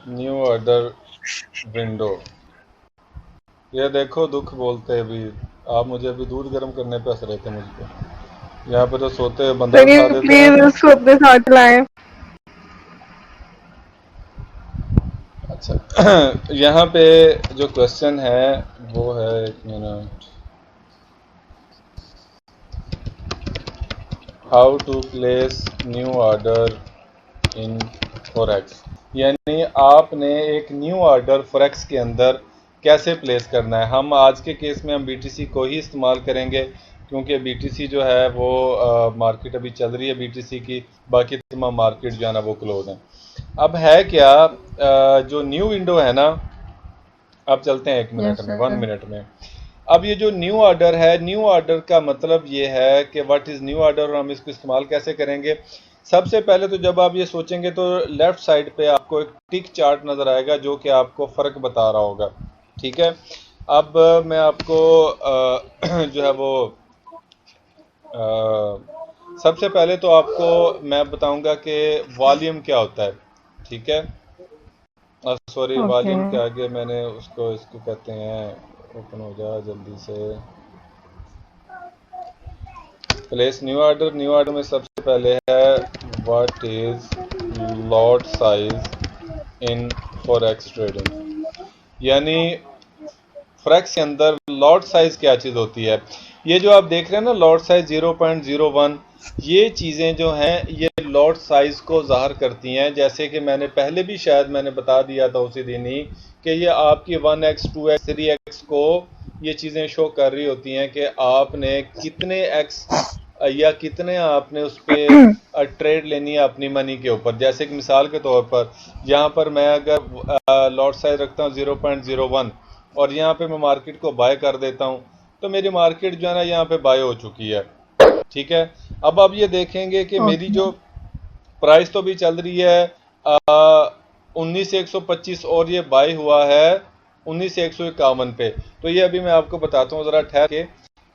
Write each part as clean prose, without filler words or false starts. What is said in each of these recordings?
New order window. ये देखो दुख बोलते हैं अभी। आप मुझे अभी दूध गर्म करने पे हंस रहे थे मुझको। यहाँ पे तो सोते हुए बंदर उठा चलिए देते प्लीज हैं। उसको अपने साथ लाएं। अच्छा यहाँ पे जो क्वेश्चन है वो है, एक minute, how to place new order in forex. यानी आपने एक न्यू ऑर्डर फॉरेक्स के अंदर कैसे प्लेस करना है। हम आज के केस में हम बीटीसी को ही इस्तेमाल करेंगे क्योंकि बीटीसी जो है वो मार्केट अभी चल रही है बीटीसी की, बाकी तमाम मार्केट जो है ना वो क्लोज है। अब है क्या, जो न्यू विंडो है ना, अब चलते हैं 1 मिनट यस में, 1 मिनट सर। में। अब ये जो न्यू ऑर्डर है, न्यू ऑर्डर का मतलब ये है कि व्हाट इज़ न्यू ऑर्डर और हम इसको इस्तेमाल कैसे करेंगे। सबसे पहले तो जब आप ये सोचेंगे तो लेफ्ट साइड पे आपको एक टिक चार्ट नज़र आएगा जो कि आपको फ़र्क बता रहा होगा। ठीक है। अब मैं आपको जो है वो सबसे पहले तो आपको मैं बताऊंगा कि वॉल्यूम क्या होता है। ठीक है। Sorry, okay. वॉल्यूम के आगे मैंने उसको, इसको कहते हैं, ओपन हो जाए जल्दी से, place new order. New order में सबसे पहले है what is lot size in forex trading. यानी फॉरेक्स के अंदर लॉट साइज क्या चीज़ होती है। ये जो आप देख रहे हैं ना लॉट साइज 0.01, ये चीज़ें जो हैं ये लॉट साइज को ज़ाहिर करती हैं। जैसे कि मैंने पहले भी शायद मैंने बता दिया था उसी दिन ही कि ये आपकी 1x 2x 3x को ये चीज़ें शो कर रही होती हैं कि आपने कितने एक्स या कितने आपने उस पर ट्रेड लेनी है अपनी मनी के ऊपर। जैसे कि मिसाल के तौर पर यहाँ पर मैं अगर लॉट साइज रखता हूँ 0.01 और यहाँ पे मैं मार्केट को बाय कर देता हूँ तो मेरी मार्केट जो है ना यहाँ पे बाय हो चुकी है। ठीक है। अब आप ये देखेंगे कि मेरी ओके। जो प्राइस तो भी चल रही है 19,125 और ये बाय हुआ है 19,151 पे। तो ये अभी मैं आपको बताता हूँ ज़रा ठहर के।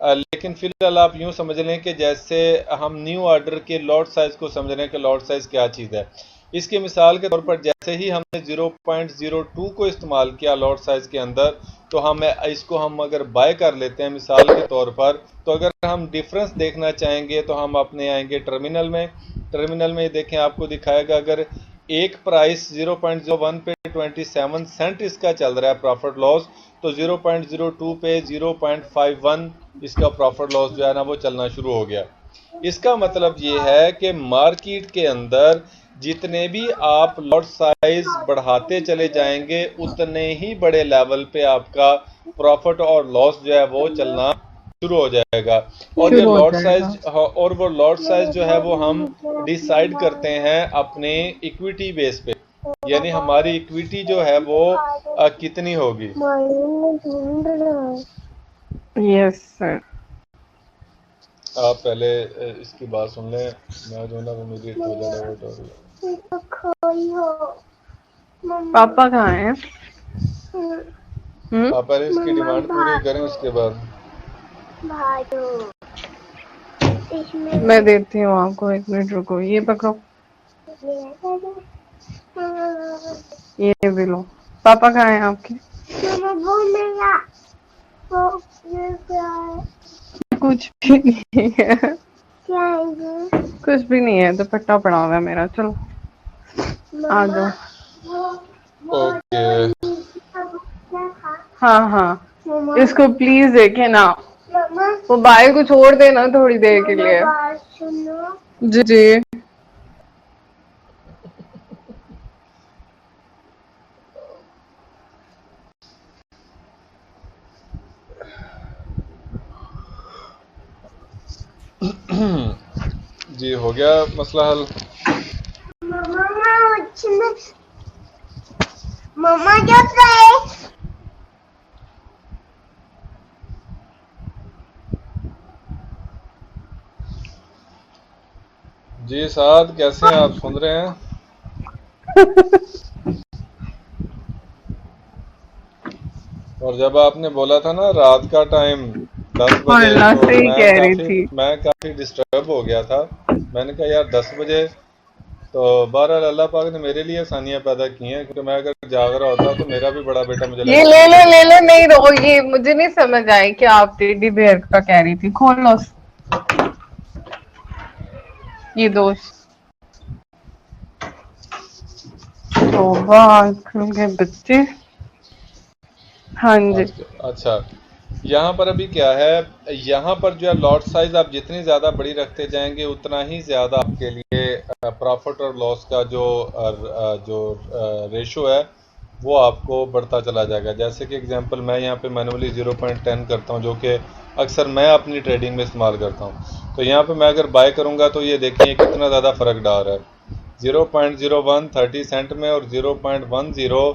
लेकिन फिलहाल आप यूँ समझ लें कि जैसे हम न्यू ऑर्डर के लॉट साइज को समझ रहे हैं कि लॉट साइज क्या चीज़ है। इसके मिसाल के तौर पर जैसे ही हमने 0.02 को इस्तेमाल किया लॉट साइज के अंदर, तो हम इसको हम अगर बाय कर लेते हैं मिसाल के तौर पर, तो अगर हम डिफरेंस देखना चाहेंगे तो हम अपने आएंगे टर्मिनल में। टर्मिनल में देखें आपको दिखाएगा अगर एक प्राइस 0.01 पे 27 सेंट इसका चल रहा है प्रॉफिट लॉस, तो 0.02 पे 0.51 इसका प्रॉफिट लॉस जो है ना वो चलना शुरू हो गया। इसका मतलब ये है कि मार्केट के अंदर जितने भी आप लॉट साइज बढ़ाते चले जाएंगे उतने ही बड़े लेवल पे आपका प्रॉफिट और लॉस जो है वो चलना शुरू हो जाएगा। और ये शुरू हो लॉट जाएगा। साइज, और वो लॉट साइज जो है वो हम डिसाइड करते हैं अपने इक्विटी बेस पे। यानी हमारी इक्विटी जो है वो कितनी होगी। Yes sir. आप पहले इसकी बात सुन लें। मैं जो ना वो मेरी थोड़ा डाउट हो रही है। पापा कहाँ हैं? आप पहले इसकी डिमांड पूरी करें उसके बाद। मैं देती हूँ आपको, 1 मिनट रुको, ये पकड़ो, ये भी लो। पापा कहाँ हैं आपके? कुछ भी नहीं है। कुछ भी नहीं है, दुपट्टा पड़ा हुआ है मेरा। चलो आ जाओ। ओके। हाँ हाँ, इसको प्लीज देखे ना, वो बाय को छोड़ देना थोड़ी देर के लिए। जी जी। जी हो गया मसला हल। मम्मा क्या करे? जी साद कैसे हैं आप, सुन रहे हैं? और जब आपने बोला था ना रात का टाइम 10 और बजे ना तो सही कह रही थी। मैं काफ़ी डिस्टर्ब हो गया था। मैंने कहा यार 10 बजे तो बहरहाल अल्लाह पाक ने मेरे लिए आसानियां पैदा की हैं, क्योंकि मैं अगर जाग रहा होता तो मेरा भी बड़ा बेटा मुझे ये ले लो ले लो, नहीं रो, ये मुझे नहीं समझ आई कि आप टेडी बेयर का कह रही थी। खोल लो ये दोस्त। तौबा के बच्चे। हाँ जी। अच्छा, यहाँ पर अभी क्या है, यहाँ पर जो है लॉट साइज आप जितनी ज़्यादा बड़ी रखते जाएंगे उतना ही ज़्यादा आपके लिए प्रॉफिट और लॉस का जो रेशो है वो आपको बढ़ता चला जाएगा। जैसे कि एग्जांपल मैं यहाँ पे मैनुअली 0.10 करता हूँ, जो कि अक्सर मैं अपनी ट्रेडिंग में इस्तेमाल करता हूँ। तो यहाँ पे मैं अगर बाय करूँगा तो ये देखिए कितना ज़्यादा फ़र्क डाल रहा है। 0.01 30 सेंट में और 0.10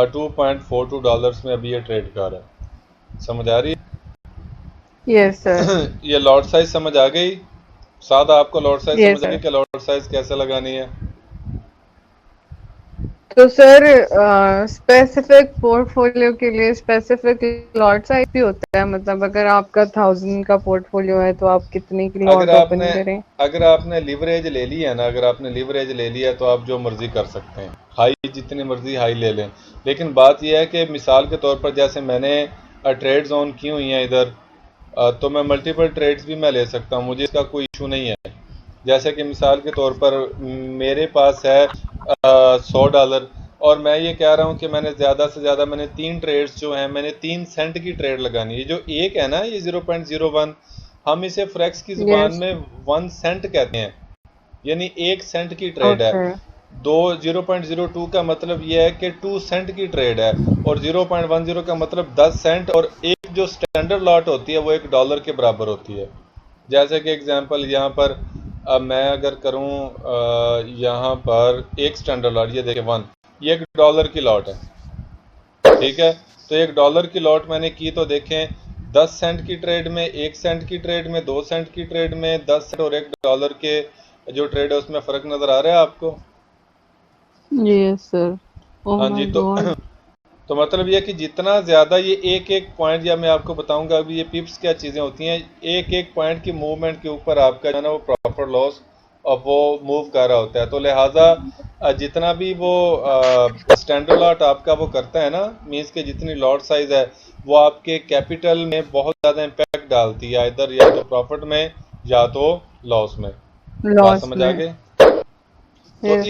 $2.42 डॉलर्स में अभी ये ट्रेड कर रहा है। समझ आ रही है? Yes sir. ये लॉट साइज समझ आ गई? सादा आपको लॉट साइज Yes, समझ आ गई कि लॉट साइज कैसे लगानी है? तो सर स्पेसिफिक पोर्टफोलियो के लिए स्पेसिफिक लॉट साइज भी होता है, मतलब अगर आपका 1000 का पोर्टफोलियो है तो आप कितने की लॉट ओपन करें? अगर आपने लिवरेज ले लिया ना, अगर आपने लिवरेज ले लिया तो आप जो मर्जी कर सकते हैं, हाई जितनी मर्जी हाई ले लें। लेकिन बात यह है कि मिसाल के तौर पर जैसे मैंने ट्रेड जोन की हुई हैं इधर, तो मैं मल्टीपल ट्रेड्स भी मैं ले सकता हूँ, मुझे इसका कोई इशू नहीं है। जैसे कि मिसाल के तौर पर मेरे पास है $100 और मैं ये कह रहा हूँ कि मैंने ज़्यादा से ज़्यादा मैंने 3 ट्रेड्स जो हैं मैंने 3 सेंट की ट्रेड लगानी है। जो एक है ना ये 0.01, हम इसे फ्रेक्स की जुबान में 1 सेंट कहते हैं, यानी 1 सेंट की ट्रेड है। 0.02 का मतलब ये है कि 2 सेंट की ट्रेड है, और 0.10 का मतलब 10 सेंट, और एक जो स्टैंडर्ड लॉट होती है वो $1 के बराबर होती है। जैसे कि एग्जांपल यहाँ पर अब मैं अगर करूँ यहाँ पर एक स्टैंडर्ड लॉट, ये देखिए 1, ये $1 की लॉट है, ठीक है। तो $1 की लॉट मैंने की तो देखें 10 सेंट की ट्रेड में, 1 सेंट की ट्रेड में, 2 सेंट की ट्रेड में, 10 सेंट और $1 के जो ट्रेड है उसमें फ़र्क नज़र आ रहा है आपको? Yes sir. हाँ जी। तो मतलब ये कि जितना ज़्यादा ये एक एक पॉइंट, या मैं आपको बताऊंगा अभी ये पिप्स क्या चीज़ें होती हैं, एक एक पॉइंट की मूवमेंट के ऊपर आपका जो है ना वो प्रॉफिट लॉस और वो मूव कर रहा होता है। तो लिहाजा जितना भी वो स्टैंडर्ड लॉट आपका वो करता है ना, मीन्स के जितनी लॉट साइज है वो आपके कैपिटल में बहुत ज़्यादा इम्पैक्ट डालती है, इधर या तो प्रॉफिट में या तो लॉस में। बात समझ आ गई? तो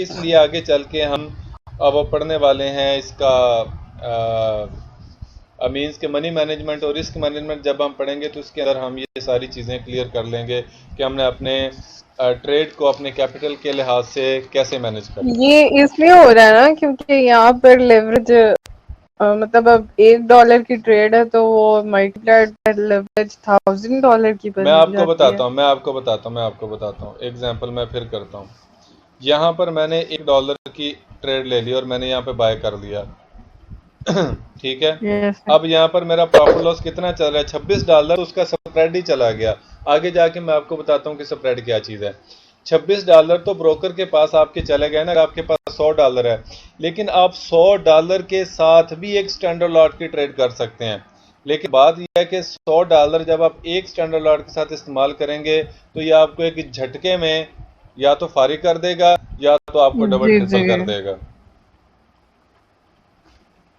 इसलिए आगे चल के हम अब पढ़ने वाले हैं इसका मीन्स के मनी मैनेजमेंट और रिस्क मैनेजमेंट। जब हम पढ़ेंगे तो इसके अंदर हम ये सारी चीज़ें क्लियर कर लेंगे कि हमने अपने ट्रेड को अपने कैपिटल के लिहाज से कैसे मैनेज करना। ये इसलिए हो रहा है ना क्योंकि यहाँ पर लेवरेज मतलब अब $1 की ट्रेड है तो वो मल्टीप्लाइड लेवरेज $1000 की बन मैं आपको जाती बताता है। हूँ, मैं आपको बताता हूँ एग्जाम्पल मैं फिर करता हूँ। यहाँ पर मैंने $1 की ट्रेड ले ली और मैंने यहाँ पे बाय कर लिया ठीक है। Yes. अब यहाँ पर मेरा प्रॉफिट लॉस कितना चल रहा है? $26, उसका स्प्रेड ही चला गया। आगे जाके मैं आपको बताता हूँ कि स्प्रेड क्या चीज़ है। $26 तो ब्रोकर के पास आपके चले गए ना, आपके पास $100 है, लेकिन आप $100 के साथ भी एक स्टैंडर्ड लॉट की ट्रेड कर सकते हैं। लेकिन बात यह है कि $100 जब आप एक स्टैंडर्ड लॉट के साथ इस्तेमाल करेंगे तो ये आपको एक झटके में या तो फारिग कर देगा या तो आपको डबल ट्रिपल कर देगा।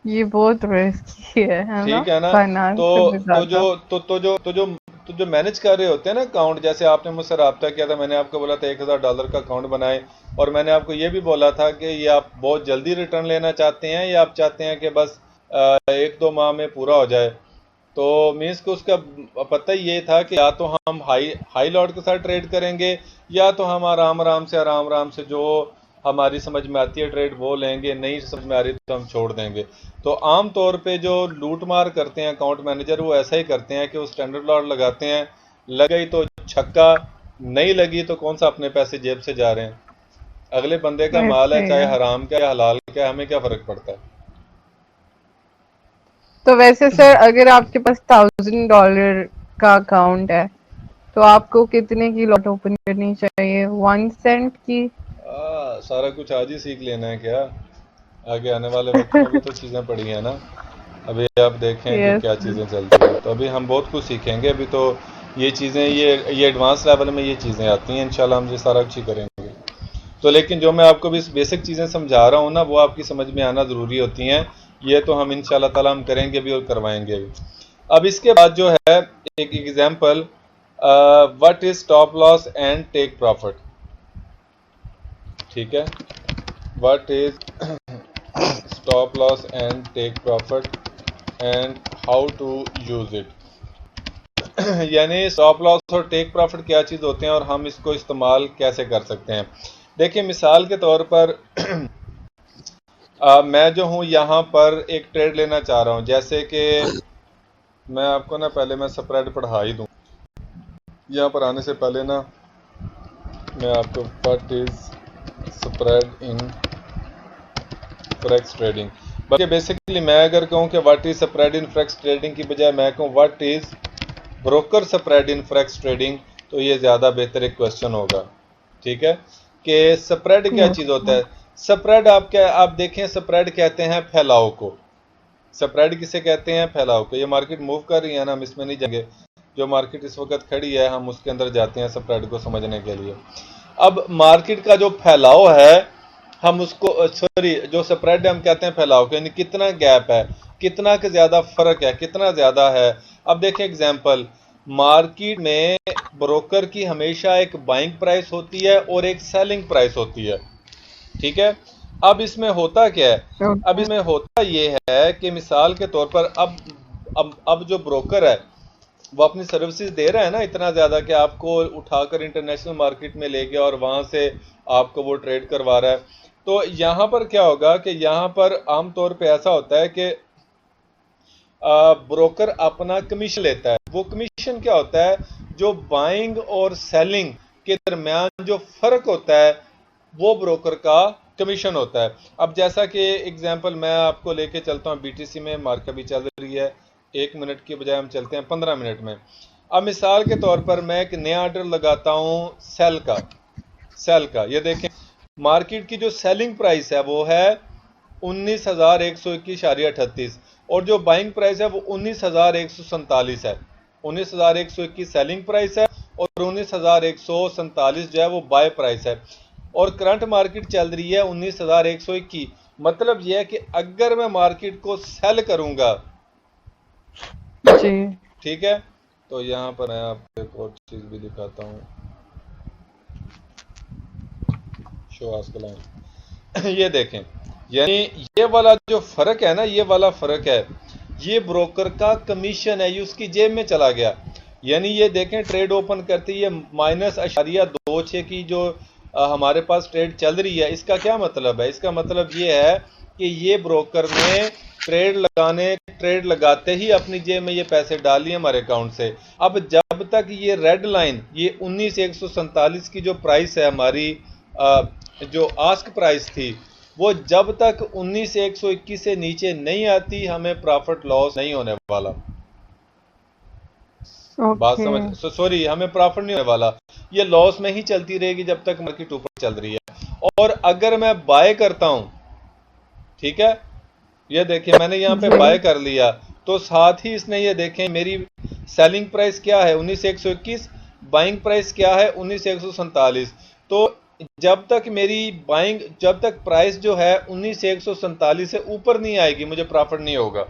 ये बहुत रिस्की है ना? ठीक है ना? तो जो मैनेज कर रहे होते हैं ना अकाउंट, जैसे आपने मुझसे रब्ता किया था, मैंने आपको बोला था $1000 का अकाउंट बनाए, और मैंने आपको ये भी बोला था कि ये आप बहुत जल्दी रिटर्न लेना चाहते हैं या आप चाहते हैं कि बस 1-2 माह में पूरा हो जाए। तो मीन्स को उसका पता ही ये था कि या तो हम हाई लॉट के साथ ट्रेड करेंगे या तो हम आराम से जो हमारी समझ में आती है ट्रेड वो लेंगे, नहीं समझ में आ रही तो हम छोड़ देंगे। तो आम तौर पे जो लूट मार करते हैं अकाउंट मैनेजर वो ऐसा ही करते हैं कि वो स्टैंडर्ड लॉट लगाते हैं, लग गई तो छक्का, नहीं लगी तो कौन सा अपने पैसे जेब से जा रहे हैं, अगले बंदे का माल है, चाहे हराम का या हलाल का, हमें क्या फर्क पड़ता है। तो वैसे सर अगर आपके पास $1000 का अकाउंट है तो आपको कितने की लॉट ओपन करनी चाहिए? 1 सेंट की? सारा कुछ आज ही सीख लेना है क्या? आगे आने वाले वक्त में भी तो चीज़ें पड़ी हैं ना, अभी आप देखें कि क्या चीज़ें चलती हैं, तो अभी हम बहुत कुछ सीखेंगे। अभी तो ये चीज़ें ये एडवांस लेवल में ये चीज़ें आती हैं, इंशाल्लाह हम ये सारा कुछ ही करेंगे। तो लेकिन जो मैं आपको भी बेसिक चीज़ें समझा रहा हूँ ना, वो आपकी समझ में आना ज़रूरी होती हैं। ये तो हम इंशाल्लाह ताला हम करेंगे भी और करवाएंगे भी। अब इसके बाद जो है एक example, what is stop loss and take profit. ठीक है, what is stop loss and take profit and how to use it. यानी स्टॉप लॉस और टेक प्रॉफिट क्या चीज़ होते हैं और हम इसको इस्तेमाल कैसे कर सकते हैं। देखिए मिसाल के तौर पर मैं जो हूँ यहाँ पर एक ट्रेड लेना चाह रहा हूँ, जैसे कि मैं आपको ना पहले मैं स्प्रेड पढ़ा ही दूँ। यहाँ पर आने से पहले ना मैं आपको what is spread in forex trading, बल्कि बेसिकली मैं अगर कहूँ कि what is spread in forex trading की बजाय मैं कहूँ what is broker spread in forex trading, तो ये ज़्यादा बेहतर एक क्वेश्चन होगा। ठीक है, कि स्प्रेड क्या चीज़ होता है। स्प्रेड आप देखें, स्प्रेड कहते हैं फैलाव को। स्प्रेड किसे कहते हैं? फैलाव को। ये मार्केट मूव कर रही है ना, हम इसमें नहीं जाएंगे, जो मार्केट इस वक्त खड़ी है हम उसके अंदर जाते हैं स्प्रेड को समझने के लिए। अब मार्केट का जो फैलाव है हम उसको जो स्प्रेड हम कहते हैं फैलाव को, यानी कितना गैप है, कितना के ज़्यादा फर्क है, कितना ज़्यादा है। अब देखें एग्जाम्पल, मार्केट में ब्रोकर की हमेशा एक बाइंग प्राइस होती है और एक सेलिंग प्राइस होती है। ठीक है, अब इसमें होता क्या है, अब इसमें होता ये है कि मिसाल के तौर पर अब जो ब्रोकर है वो अपनी सर्विसेज दे रहा है ना इतना ज़्यादा कि आपको उठाकर इंटरनेशनल मार्केट में ले गया और वहाँ से आपको वो ट्रेड करवा रहा है। तो यहाँ पर क्या होगा कि यहाँ पर आमतौर पे ऐसा होता है कि ब्रोकर अपना कमीशन लेता है। वो कमीशन क्या होता है, जो बाइंग और सेलिंग के दरमियान जो फ़र्क होता है वो ब्रोकर का कमीशन होता है। अब जैसा कि एग्जांपल मैं आपको लेके चलता हूँ, बीटीसी में मार्केट भी चल रही है, 1 मिनट की बजाय हम चलते हैं 15 मिनट में। अब मिसाल के तौर पर मैं एक नया ऑर्डर लगाता हूँ सेल का। ये देखें मार्केट की जो सेलिंग प्राइस है वो है 19,121.38 और जो बाइंग प्राइस है वो 19,147 है। 19,121 सेलिंग प्राइस है और 19,147 जो है वो बाय प्राइस है और करंट मार्केट चल रही है 19,121। मतलब यह है कि अगर मैं मार्केट को सेल करूंगा, ठीक है, तो यहाँ पर मैं आपको एक और चीज भी दिखाता हूँ, शो आज का लाइन। ये देखें, यानी ये वाला जो फर्क है ना, ये वाला फर्क है, ये ब्रोकर का कमीशन है, ये उसकी जेब में चला गया। यानी ये देखें ट्रेड ओपन करती है -0.26 की जो हमारे पास ट्रेड चल रही है। इसका क्या मतलब है? इसका मतलब ये है कि ये ब्रोकर ने ट्रेड लगाते ही अपनी जेब में ये पैसे डाल लिए हमारे अकाउंट से। अब जब तक ये रेड लाइन, ये 19,147 की जो प्राइस है हमारी, जो आस्क प्राइस थी, वो जब तक 19,121 से नीचे नहीं आती हमें प्रॉफिट लॉस नहीं होने वाला। बात समझ, सॉरी, हमें प्रॉफिट नहीं होने वाला, ये लॉस में ही चलती रहेगी जब तक मार्केट ऊपर चल रही है। और अगर मैं बाय करता हूं, ठीक है, ये देखिए मैंने यहाँ पे बाय कर लिया, तो साथ ही इसने ये देखें मेरी सेलिंग प्राइस क्या है 19,121, बाइंग प्राइस क्या है 19,147। तो जब तक प्राइस जो है 19,147 से ऊपर नहीं आएगी मुझे प्रॉफिट नहीं होगा।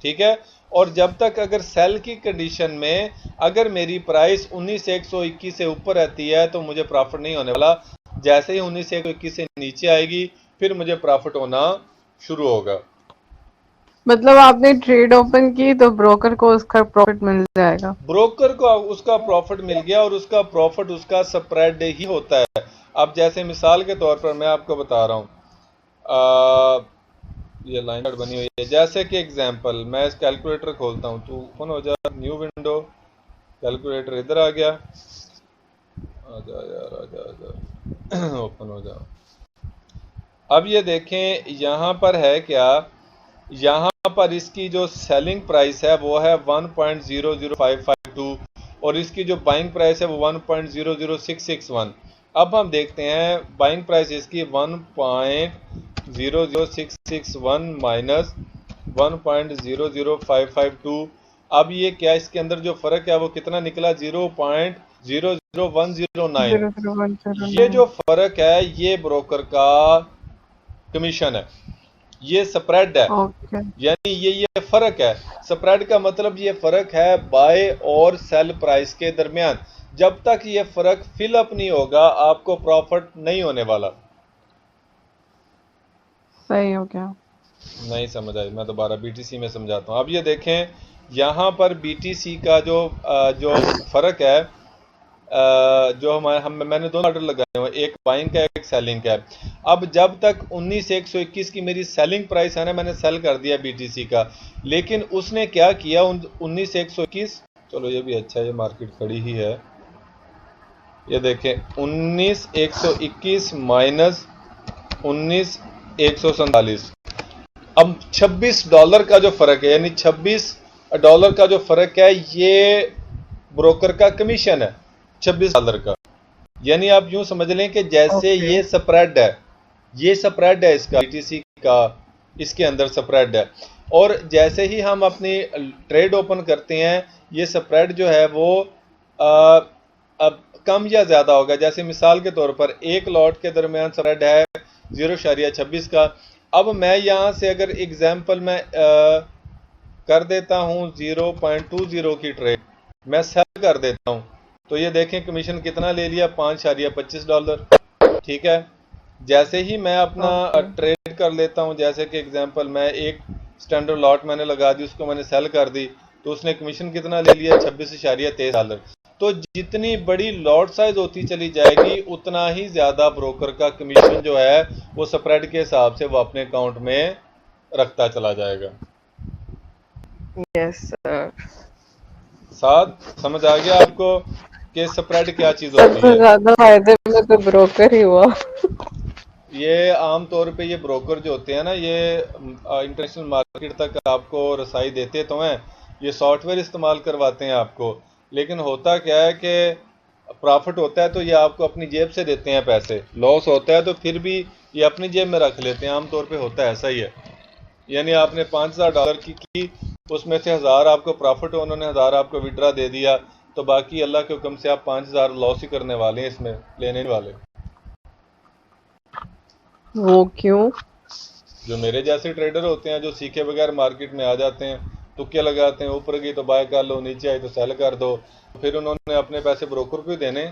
ठीक है, और जब तक अगर सेल की कंडीशन में अगर मेरी प्राइस 19,121 से ऊपर रहती है तो मुझे प्रॉफिट नहीं होने वाला। जैसे ही 19,121 से नीचे आएगी फिर मुझे प्रॉफिट होना शुरू होगा। मतलब आपने ट्रेड ओपन की तो ब्रोकर को उसका प्रॉफिट मिल जाएगा, ब्रोकर को उसका प्रॉफिट मिल गया और उसका प्रॉफिट उसका स्प्रेड ही होता है। अब जैसे मिसाल के तौर पर मैं आपको बता रहा हूँ, ये लाइन बनी हुई है, जैसे कि एग्जांपल मैं इस कैलकुलेटर खोलता हूँ, तो ओपन हो जा, न्यू विंडो, कैलकुलेटर इधर आ गया, आजा यार आजा ओपन हो जाओ। अब ये देखें यहाँ पर है क्या, यहाँ पर इसकी जो सेलिंग प्राइस है वो है 1.00552 और इसकी जो बाइंग प्राइस है वो 1.00661। अब हम देखते हैं बाइंग प्राइस इसकी 1.00661 माइनस 1.00552। अब ये क्या इसके अंदर जो फर्क है वो कितना निकला, 0.00661 00109। 00109। ये जो फर्क है ये ब्रोकर का कमीशन है, ये स्प्रेड है। ओके। यानी ये फर्क है। स्प्रेड का मतलब ये फर्क है बाय और सेल प्राइस के दरमियान। जब तक ये फर्क फिल अप नहीं होगा आपको प्रॉफिट नहीं होने वाला। सही हो गया। नहीं समझ आई, मैं दोबारा बीटीसी में समझाता हूँ। अब ये देखें यहाँ पर बीटीसी का जो फर्क है, जो मैंने दोनों ऑर्डर लगाए हुए, एक बाइंग का एक सेलिंग का। अब जब तक 19,121 की मेरी सेलिंग प्राइस है ना, मैंने सेल कर दिया बीटीसी का, लेकिन उसने क्या किया 19,121, चलो ये भी अच्छा है, ये मार्केट खड़ी ही है। ये देखें 19,121 माइनस 19,147, अब $26 का जो फर्क है, यानी $26 का जो फर्क है, ये ब्रोकर का कमीशन है $26 का। यानी आप यूं समझ लें कि जैसे ये स्प्रेड है, ये स्प्रेड है इसका बीटीसी का, इसके अंदर स्प्रेड है। और जैसे ही हम अपनी ट्रेड ओपन करते हैं ये स्प्रेड जो है वो अब कम या ज़्यादा होगा। जैसे मिसाल के तौर पर एक लॉट के दरमियान स्प्रेड है 0.26 का। अब मैं यहाँ से अगर एग्जाम्पल मैं कर देता हूँ 0.20 की ट्रेड, मैं सेल कर देता हूँ, तो ये देखें कमीशन कितना ले लिया, $5.25। ठीक है, जैसे ही मैं अपना ट्रेड कर लेता हूँ, जैसे कि एग्जांपल मैं एक स्टैंडर्ड लॉट मैंने लगा दी, उसको मैंने सेल कर दी, तो उसने कमीशन कितना ले लिया, $26.23। तो जितनी बड़ी लॉट साइज होती चली जाएगी उतना ही ज्यादा ब्रोकर का कमीशन जो है वो स्प्रेड के हिसाब से वो अपने अकाउंट में रखता चला जाएगा। Yes sir. साथ समझ आ गया आपको कि स्प्रेड क्या चीज होती है? सबसे ज्यादा फायदे में तो ब्रोकर ही हुआ। ये आमतौर पे ये ब्रोकर जो होते हैं ना, ये इंटरनेशनल मार्केट तक आपको रसाई देते तो हैं, ये सॉफ्टवेयर इस्तेमाल करवाते हैं आपको, लेकिन होता क्या है कि प्रॉफिट होता है तो ये आपको अपनी जेब से देते हैं पैसे, लॉस होता है तो फिर भी ये अपनी जेब में रख लेते हैं। आमतौर पे होता है ऐसा ही है। यानी आपने $5,000 की उसमें से 1,000 आपको प्रॉफिट हो, उन्होंने 1,000 आपको विड्रा दे दिया, तो बाकी अल्लाह के हुक्म से आप 5,000 लॉस ही करने वाले हैं, इसमें लेने वाले। वो क्यों? जो मेरे जैसे ट्रेडर होते हैं जो सीखे बगैर मार्केट में आ जाते हैं, तुक्के लगाते हैं, ऊपर गई तो बाय कर लो, नीचे आई तो सेल कर दो, फिर उन्होंने अपने पैसे ब्रोकर को ही देने।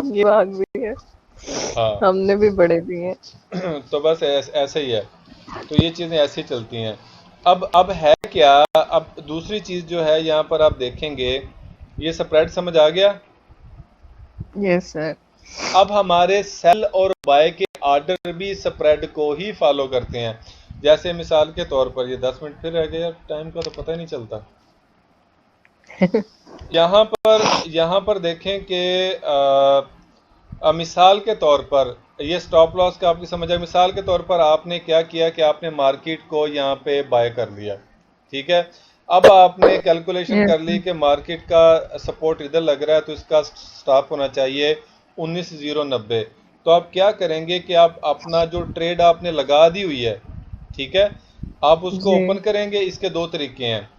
ये बात भी है। हाँ, हमने भी बड़े दिए। तो बस ऐसे ही है। तो ये चीज़ें ऐसी चलती हैं। अब है क्या, अब दूसरी चीज़ जो है यहाँ पर आप देखेंगे, ये स्प्रेड समझ आ गया? Yes sir. अब हमारे सेल और बाय के ऑर्डर भी स्प्रेड को ही फॉलो करते हैं। जैसे मिसाल के तौर पर, ये 10 मिनट फिर रह गए यार, टाइम का तो पता ही नहीं चलता। यहाँ पर देखें कि मिसाल के तौर पर ये स्टॉप लॉस का आपकी समझ है। मिसाल के तौर पर आपने क्या किया कि आपने मार्केट को यहाँ पे बाय कर लिया, ठीक है। अब आपने कैलकुलेशन कर ली कि मार्केट का सपोर्ट इधर लग रहा है तो इसका स्टॉप होना चाहिए 19,090। तो आप क्या करेंगे कि आप अपना जो ट्रेड आपने लगा दी हुई है, ठीक है, आप उसको ओपन करेंगे। इसके दो तरीके हैं।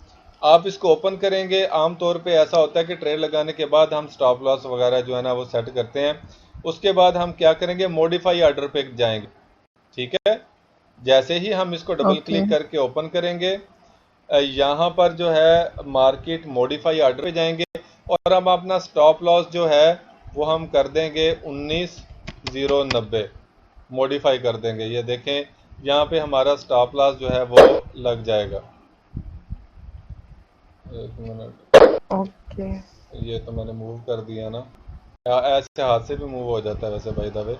आप इसको ओपन करेंगे, आमतौर पे ऐसा होता है कि ट्रेड लगाने के बाद हम स्टॉप लॉस वगैरह जो है ना वो सेट करते हैं। उसके बाद हम क्या करेंगे, मॉडिफाई ऑर्डर पे जाएंगे, ठीक है। जैसे ही हम इसको डबल क्लिक करके ओपन करेंगे, यहाँ पर जो है मार्केट मॉडिफाई ऑर्डर पे जाएंगे और हम अपना स्टॉप लॉस जो है वो हम कर देंगे 19,090, मॉडिफाई कर देंगे। ये देखें यहाँ पे हमारा स्टॉप लॉस जो है वो लग जाएगा। एक मिनट, ओके, ये तो मैंने मूव कर दिया ना, ऐसे हाथ से भी मूव हो जाता है वैसे बाय द वे,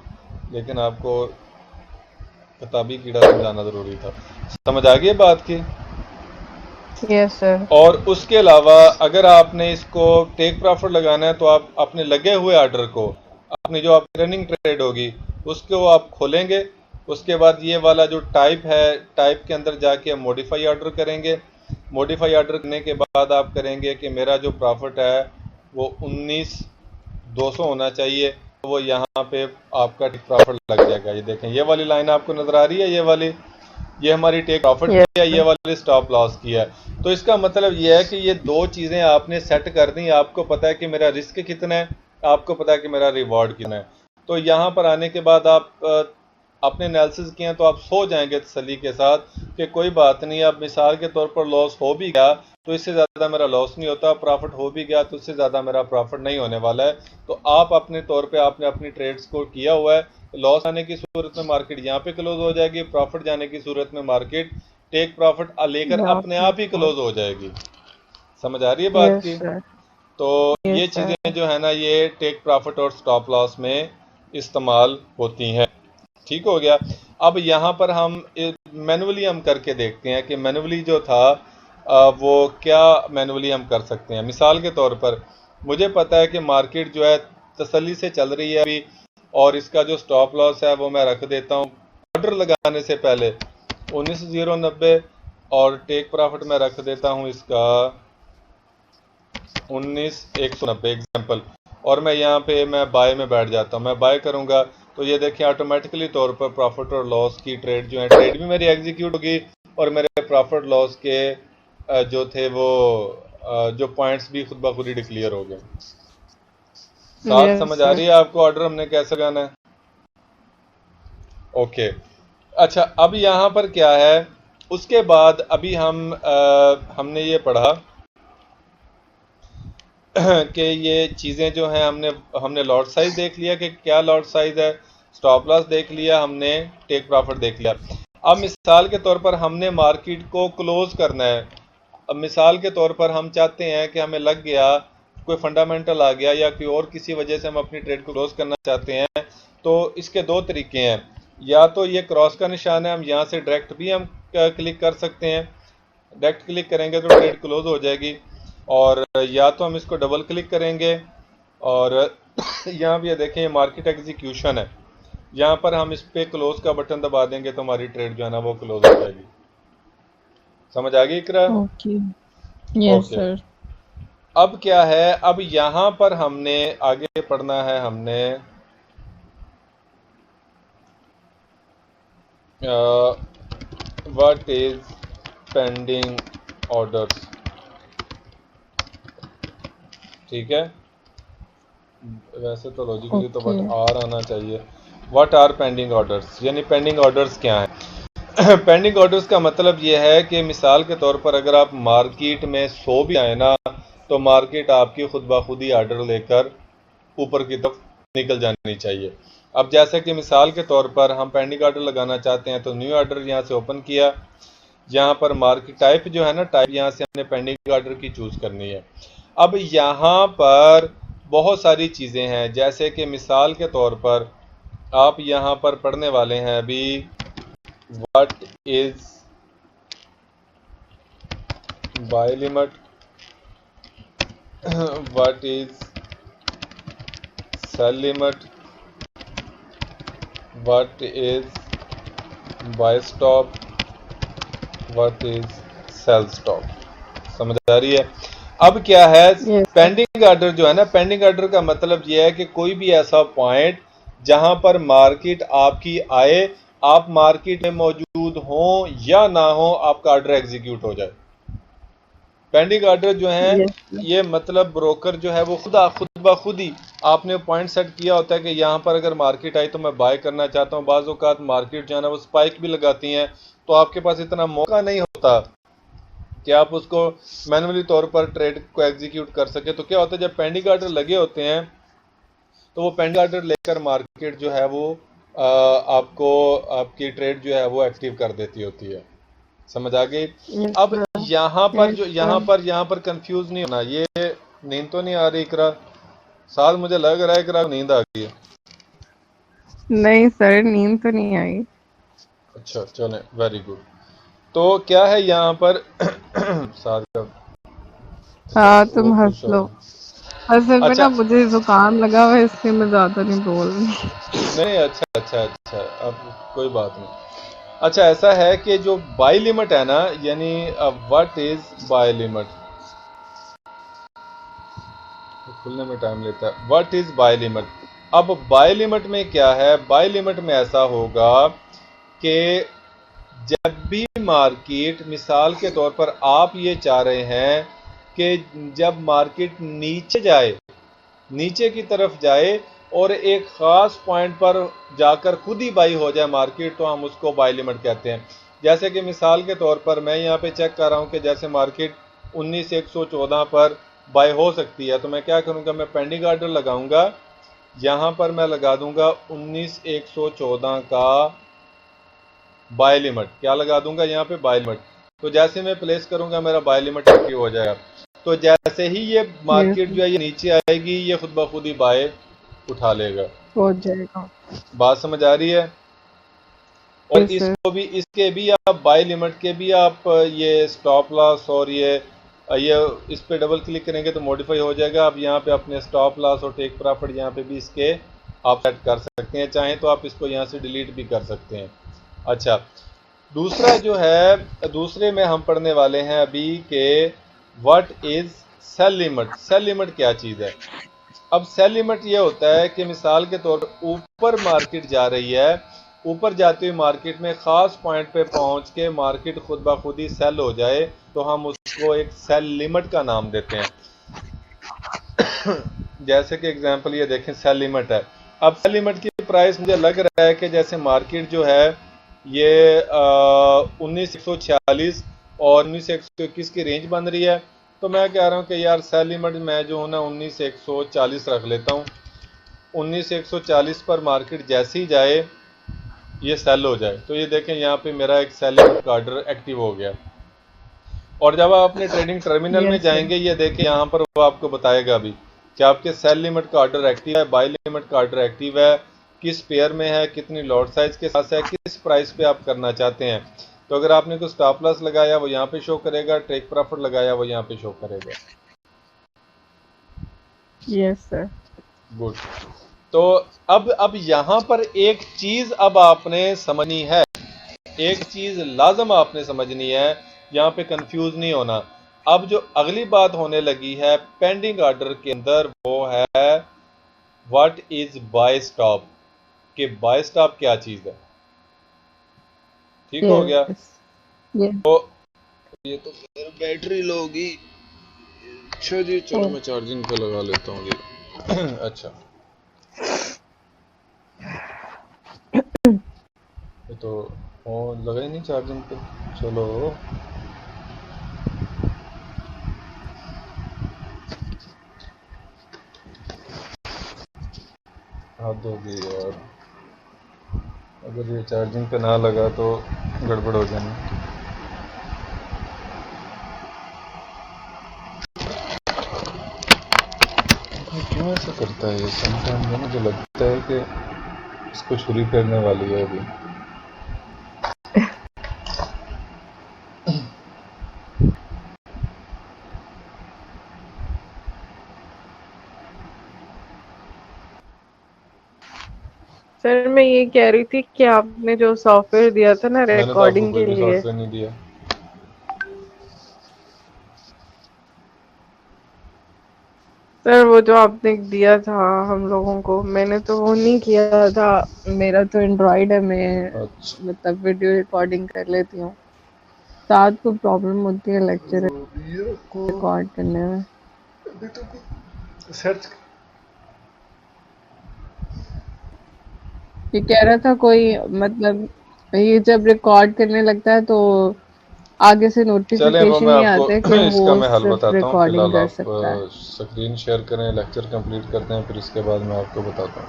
लेकिन आपको किताबी कीड़ा समझाना जरूरी था। समझ आ गई बात की? Yes sir. और उसके अलावा अगर आपने इसको टेक प्रॉफिट लगाना है तो आप अपने लगे हुए ऑर्डर को, अपनी जो आपकी रनिंग ट्रेड होगी उसको आप खोलेंगे। उसके बाद ये वाला जो टाइप है, टाइप के अंदर जाके हम मॉडिफाई ऑर्डर करेंगे। मॉडिफाई ऑर्डर करने के बाद आप करेंगे कि मेरा जो प्रॉफिट है वो 19,200 होना चाहिए, तो वो यहाँ पे आपका टेक प्रॉफिट लग जाएगा। ये देखें ये वाली लाइन आपको नजर आ रही है, ये वाली, ये हमारी टेक प्रॉफिट की है, ये वाली स्टॉप लॉस की है। तो इसका मतलब यह है कि ये दो चीज़ें आपने सेट कर दी। आपको पता है कि मेरा रिस्क कितना है, आपको पता है कि मेरा रिवॉर्ड कितना है। तो यहाँ पर आने के बाद आप अपने एनालिसिस किए तो आप सो जाएंगे तसल्ली के साथ कि कोई बात नहीं, अब मिसाल के तौर पर लॉस हो भी गया तो इससे ज़्यादा मेरा लॉस नहीं होता, प्रॉफिट हो भी गया तो इससे ज़्यादा मेरा प्रॉफिट नहीं होने वाला है। तो आप अपने तौर पे आपने अपनी ट्रेड्स को किया हुआ है। लॉस आने की सूरत में मार्केट यहाँ पे क्लोज हो जाएगी, प्रॉफिट जाने की सूरत में मार्केट टेक प्रॉफिट लेकर अपने आप ही क्लोज हो जाएगी। समझ आ रही है बात की? तो ये चीज़ें जो है ना, ये टेक प्रॉफिट और स्टॉप लॉस में इस्तेमाल होती हैं। ठीक हो गया। अब यहाँ पर हम मैनुअली हम करके देखते हैं कि मैनुअली जो था वो क्या मैनुअली हम कर सकते हैं। मिसाल के तौर पर मुझे पता है कि मार्केट जो है तसल्ली से चल रही है अभी, और इसका जो स्टॉप लॉस है वो मैं रख देता हूँ ऑर्डर लगाने से पहले 19,090, और टेक प्रॉफिट मैं रख देता हूँ इसका 19,190 एग्जाम्पल, और मैं यहाँ पे मैं बाय में बैठ जाता हूँ। मैं बाय करूँगा तो ये देखिए ऑटोमेटिकली तौर पर प्रॉफिट और लॉस की ट्रेड जो है, ट्रेड भी मेरी एग्जीक्यूट होगी और मेरे प्रॉफिट लॉस के जो थे वो जो पॉइंट्स भी खुद ब खुद ही डिक्लेयर हो गए। साथ समझ आ रही है आपको ऑर्डर हमने कैसे लगाना है? ओके। अच्छा, अब यहाँ पर क्या है, उसके बाद अभी हमने ये पढ़ा कि ये चीज़ें जो हैं हमने लॉट साइज देख लिया कि क्या लॉट साइज है, स्टॉप लॉस देख लिया हमने, टेक प्रॉफिट देख लिया। अब मिसाल के तौर पर हमने मार्केट को क्लोज करना है। अब मिसाल के तौर पर हम चाहते हैं कि हमें लग गया कोई फंडामेंटल आ गया या कोई और किसी वजह से हम अपनी ट्रेड को क्लोज करना चाहते हैं, तो इसके दो तरीके हैं। या तो ये क्रॉस का निशान है, हम यहाँ से डायरेक्ट भी हम क्लिक कर सकते हैं, डायरेक्ट क्लिक करेंगे तो ट्रेड क्लोज हो जाएगी, और या तो हम इसको डबल क्लिक करेंगे और यहाँ भी देखें मार्केट एग्जीक्यूशन है, यहाँ पर हम इस पे क्लोज का बटन दबा देंगे तो हमारी ट्रेड जो है ना वो क्लोज हो जाएगी। समझ आ गई इकरा? Okay, yes sir. अब क्या है, अब यहाँ पर हमने आगे पढ़ना है, हमने व्हाट इज पेंडिंग ऑर्डर्स। ठीक है, वैसे तो लॉजिकली तो बट आर आना चाहिए। व्हाट आर पेंडिंग ऑर्डर्स, यानी पेंडिंग ऑर्डर्स क्या है? पेंडिंग ऑर्डर्स का मतलब यह है कि मिसाल के तौर पर अगर आप मार्केट में सो भी आए ना, तो मार्केट आपकी खुद ब खुद ही ऑर्डर लेकर ऊपर की तरफ निकल जानी चाहिए। अब जैसे कि मिसाल के तौर पर हम पेंडिंग ऑर्डर लगाना चाहते हैं तो न्यू ऑर्डर यहाँ से ओपन किया, यहाँ पर मार्केट टाइप जो है ना, टाइप यहाँ से हमने पेंडिंग ऑर्डर की चूज करनी है। अब यहाँ पर बहुत सारी चीज़ें हैं, जैसे कि मिसाल के तौर पर आप यहाँ पर पढ़ने वाले हैं अभी what is buy limit, what is sell limit, what is buy stop, what is sell stop. समझ आ रही है? अब क्या है, पेंडिंग ऑर्डर जो है ना, पेंडिंग ऑर्डर का मतलब यह है कि कोई भी ऐसा पॉइंट जहां पर मार्केट आपकी आए, आप मार्केट में मौजूद हो या ना हो, आपका ऑर्डर एग्जीक्यूट हो जाए। पेंडिंग ऑर्डर जो है ये मतलब ब्रोकर जो है वो खुद ब खुद ही आपने पॉइंट सेट किया होता है कि यहाँ पर अगर मार्केट आई तो मैं बाय करना चाहता हूँ। बाज़ औक़ात मार्केट जो है ना वो स्पाइक भी लगाती हैं, तो आपके पास इतना मौका नहीं होता कि आप उसको मैनुअली तौर पर ट्रेड को एग्जीक्यूट कर सके। तो क्या होता है, जब पेंडिंग ऑर्डर लगे होते हैं तो वो पेंडिंग ऑर्डर लेकर मार्केट जो है वो आपको आपकी ट्रेड जो है वो एक्टिव कर देती होती है। समझ आ गई? अब यहाँ पर कंफ्यूज नहीं होना। ये नींद तो नहीं आ रही इकरा? साथ मुझे लग रहा है इकरा नींद आ गई है। नहीं सर, नींद तो नहीं आई। अच्छा चले, वेरी गुड। तो क्या है यहाँ पर साथ का, हाँ तुम हंस लो। असल में ना मुझे जुकाम लगा हुआ है, इसलिए मैं ज्यादा नहीं बोल रही। नहीं, अच्छा, अब कोई बात नहीं। अच्छा, ऐसा है कि जो बाय लिमिट है ना, यानी व्हाट इज बाय लिमिट, खुलने में टाइम लेता है। What is buy limit. अब बाय लिमिट में क्या है, बाय लिमिट में ऐसा होगा कि जब भी मार्केट, मिसाल के तौर पर आप ये चाह रहे हैं कि जब मार्केट नीचे जाए, नीचे की तरफ जाए और एक ख़ास पॉइंट पर जाकर खुद ही बाई हो जाए मार्केट, तो हम उसको बाई लिमिट कहते हैं। जैसे कि मिसाल के तौर पर मैं यहाँ पे चेक कर रहा हूँ कि जैसे मार्केट 19,114 पर बाई हो सकती है, तो मैं क्या करूँगा, मैं पेंडिंग ऑर्डर लगाऊंगा, यहाँ पर मैं लगा दूंगा 19,114 का बाय लिमिट। क्या लगा दूंगा यहाँ पे, बाय लिमिट। तो जैसे मैं प्लेस करूंगा मेरा बाय लिमिट एक्टिव हो जाएगा। तो जैसे ही ये मार्केट जो है ये नीचे आएगी, ये खुद ब खुद ही बाय उठा लेगा, हो जाएगा। बात समझ आ रही है? और इसको भी, इसके भी आप बाय लिमिट के भी आप ये स्टॉप लॉस और ये इस पे डबल क्लिक करेंगे तो मॉडिफाई हो जाएगा। आप यहाँ पे अपने स्टॉप लॉस और टेक प्रॉफिट यहाँ पे भी इसके आप सेट कर सकते हैं, चाहें तो आप इसको यहाँ से डिलीट भी कर सकते हैं। अच्छा, दूसरा जो है, दूसरे में हम पढ़ने वाले हैं अभी के what is sell limit. Sell limit क्या चीज़ है? अब सेल लिमिट ये होता है कि मिसाल के तौर पर ऊपर मार्केट जा रही है, ऊपर जाती हुई मार्केट में ख़ास पॉइंट पे पहुंच के मार्केट खुद ब खुद ही सेल हो जाए, तो हम उसको एक सेल लिमिट का नाम देते हैं। जैसे कि एग्जांपल ये देखें, सेल लिमिट है। अब सेल लिमिट की प्राइस मुझे लग रहा है कि जैसे मार्केट जो है ये 19,146 और 19,121 की रेंज बन रही है, तो मैं कह रहा हूँ कि यार सेल लिमिट मैं जो हूँ ना 19,140 रख लेता हूँ। 19,140 पर मार्केट जैसे ही जाए ये सेल हो जाए, तो ये देखें यहाँ पे मेरा एक सेल लिमिट का ऑर्डर एक्टिव हो गया। और जब आप अपने ट्रेडिंग टर्मिनल में जाएंगे, ये देखें यहाँ पर वो आपको बताएगा अभी कि आपके सेल लिमिट का ऑर्डर एक्टिव है, बाय लिमिट का ऑर्डर एक्टिव है, किस पेयर में है, कितनी लॉट साइज के साथ है, किस प्राइस पे आप करना चाहते हैं। तो अगर आपने कोई स्टॉप लॉस लगाया वो यहाँ पे शो करेगा, टेक प्रॉफिट लगाया वो यहाँ पे शो करेगा। Yes sir. गुड। तो अब यहाँ पर एक चीज अब आपने समझनी है, एक चीज लाजम आपने समझनी है, यहाँ पे कंफ्यूज नहीं होना। अब जो अगली बात होने लगी है पेंडिंग ऑर्डर के अंदर, वो है व्हाट इज बाय स्टॉप, कि बाय स्टॉप क्या चीज है। ठीक हो गया? तो ये तो फिर बैटरी लो होगी। अच्छा जी, चलो मैं चार्जिंग पे लगा लेता हूँ जी। अच्छा, ये तो लगा ही नहीं चार्जिंग पे। चलो हद होगी यार, अगर ये चार्जिंग पे ना लगा तो गड़बड़ हो जानी। क्यों ऐसा करता है ये? समटाइम मुझे लगता है कि इसको छुरी करने वाली है अभी। सर मैं ये कह रही थी कि आपने जो सॉफ्टवेयर दिया था ना रिकॉर्डिंग के लिए, सॉफ्टवेयर नहीं दिया। सर वो जो आपने दिया था हम लोगों को, मैंने तो वो नहीं किया था। मेरा तो एंड्रॉइड है, मैं मतलब वीडियो रिकॉर्डिंग कर लेती हूँ। साथ को प्रॉब्लम होती है लेक्चर रिकॉर्ड करने में। सर्च ये कह रहा था कोई, मतलब ये जब रिकॉर्ड करने लगता है तो आगे से नोटिफिकेशन नहीं आता है कि इसका मैं वो हल सिर्फ बताता हूँ। रिकॉर्डिंग फिलहाल कर सकता है। आप स्क्रीन शेयर करें, लेक्चर कंप्लीट करते हैं, फिर इसके बाद मैं आपको बताता हूँ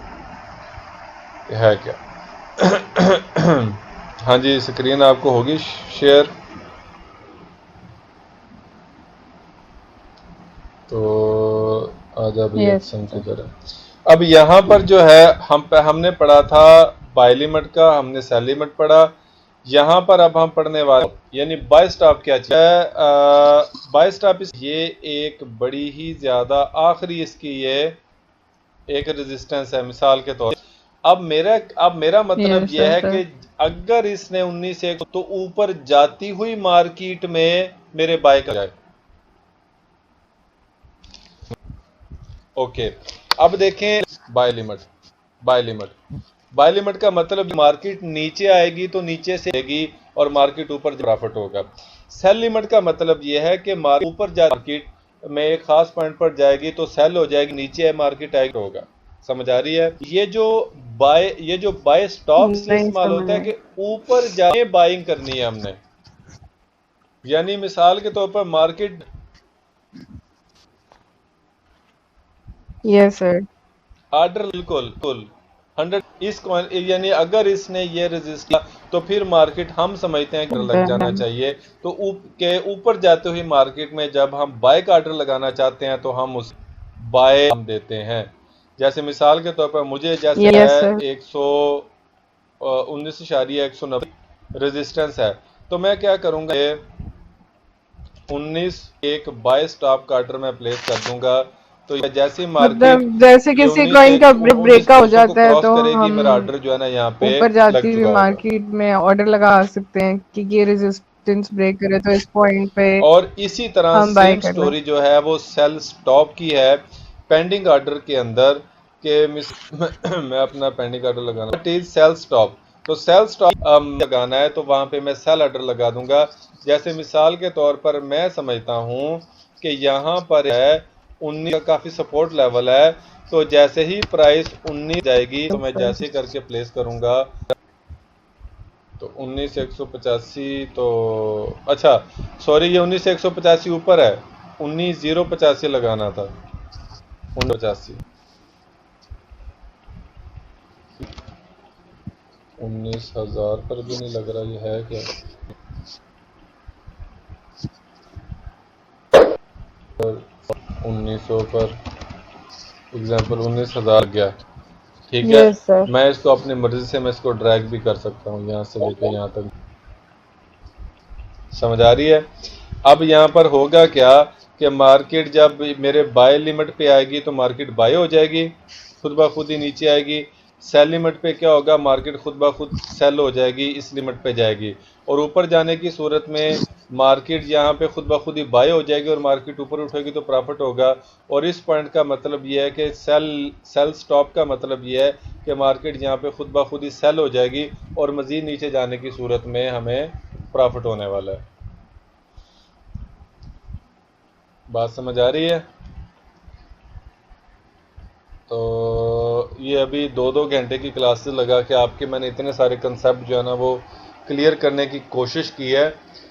है क्या। हाँ जी, स्क्रीन आपको होगी शेयर। तो आज आप रिएक्शन की तरह। अब यहाँ पर जो है हमने पढ़ा था बाय लिमिट का, हमने सेल लिमिट पढ़ा। यहाँ पर अब हम पढ़ने वाले यानी बाय स्टॉप क्या चीज है। बाय स्टॉप ये एक बड़ी ही ज्यादा आखिरी इसकी ये एक रेजिस्टेंस है मिसाल के तौर। अब मेरा मतलब यह है कि अगर इसने 19 तो ऊपर जाती हुई मार्केट में मेरे बाय कर जाए। ओके, अब देखें बाय लिमिट का मतलब मार्केट नीचे आएगी तो नीचे से आएगी, और मार्केट ऊपर प्रॉफिट होगा। सेल लिमिट का मतलब यह है कि ऊपर मार्केट में एक खास पॉइंट पर जाएगी तो सेल हो जाएगी, नीचे मार्केट आएगी होगा। समझ आ रही है? ये जो बाय स्टॉप से नहीं इस्तेमाल होता है समझ कि ऊपर जाके बाइंग करनी है हमने, यानी मिसाल के तौर पर मार्केट यस सर। ऑर्डर बिल्कुल 100 इस कॉइन, यानी अगर इसने ये रेजिस्ट किया तो फिर मार्केट हम समझते हैं कि लग जाना चाहिए। तो ऊपर जाते हुए मार्केट में जब हम बाय का ऑर्डर लगाना चाहते हैं तो हम उस बाय हम देते हैं। जैसे मिसाल के तौर पर मुझे जैसे है 119.190 रेजिस्टेंस है, तो मैं क्या करूंगा, 19 एक बाय स्टॉप का ऑर्डर मैं प्लेस कर दूंगा। तो जैसे मार्केट जैसे किसी कॉइन का ब्रेक हो जाता है तो करेगी, हम मेरा ऑर्डर जो है ना यहाँ पे ऊपर जाती लग हुई चुका होगा। मार्केट में ऑर्डर लगा सकते हैं कि ये रेजिस्टेंस ब्रेक करे तो इस पॉइंट पे और इसी तरह हम बाय सेम कर लें। स्टोरी जो है वो सेल स्टॉप की है पेंडिंग ऑर्डर के अंदर के मैं अपना पेंडिंग ऑर्डर लगाना इज सेल स्टॉप। तो सेल स्टॉप लगाना है तो वहां पे मैं सेल ऑर्डर लगा दूंगा। जैसे मिसाल के तौर पर मैं समझता हूं कि यहाँ पर है 19 का काफी सपोर्ट लेवल है, तो जैसे ही प्राइस 19 जाएगी तो मैं जैसे करके प्लेस करूंगा तो 19,185, तो अच्छा सॉरी ये 19,185 ऊपर है, 19,085 लगाना था, 19,085 19,000 पर भी नहीं लग रहा, ये है क्या? 1900 पर एग्जाम्पल 19,000 गया, ठीक है। Yes sir. मैं इसको अपनी मर्जी से मैं इसको ड्रैग भी कर सकता हूँ यहाँ से लेकर यहाँ तक। समझ आ रही है? अब यहाँ पर होगा क्या कि मार्केट जब मेरे बाय लिमिट पे आएगी तो मार्केट बाय हो जाएगी, खुद ब खुद ही नीचे आएगी। सेल लिमिट पे क्या होगा, मार्केट खुद ब खुद सेल हो जाएगी, इस लिमिट पे जाएगी। और ऊपर जाने की सूरत में मार्केट यहाँ पे खुद ब खुद ही बाय हो जाएगी और मार्केट ऊपर उठेगी तो प्रॉफिट होगा। और इस पॉइंट का मतलब ये है कि सेल स्टॉप का मतलब ये है कि मार्केट यहाँ पे खुद ब खुद ही सेल हो जाएगी और मज़ीद नीचे जाने की सूरत में हमें प्रॉफिट होने वाला है। बात समझ आ रही है? तो ये अभी 2-2 घंटे की क्लासेस लगा के आपके मैंने इतने सारे कंसेप्ट जो है ना वो क्लियर करने की कोशिश की है।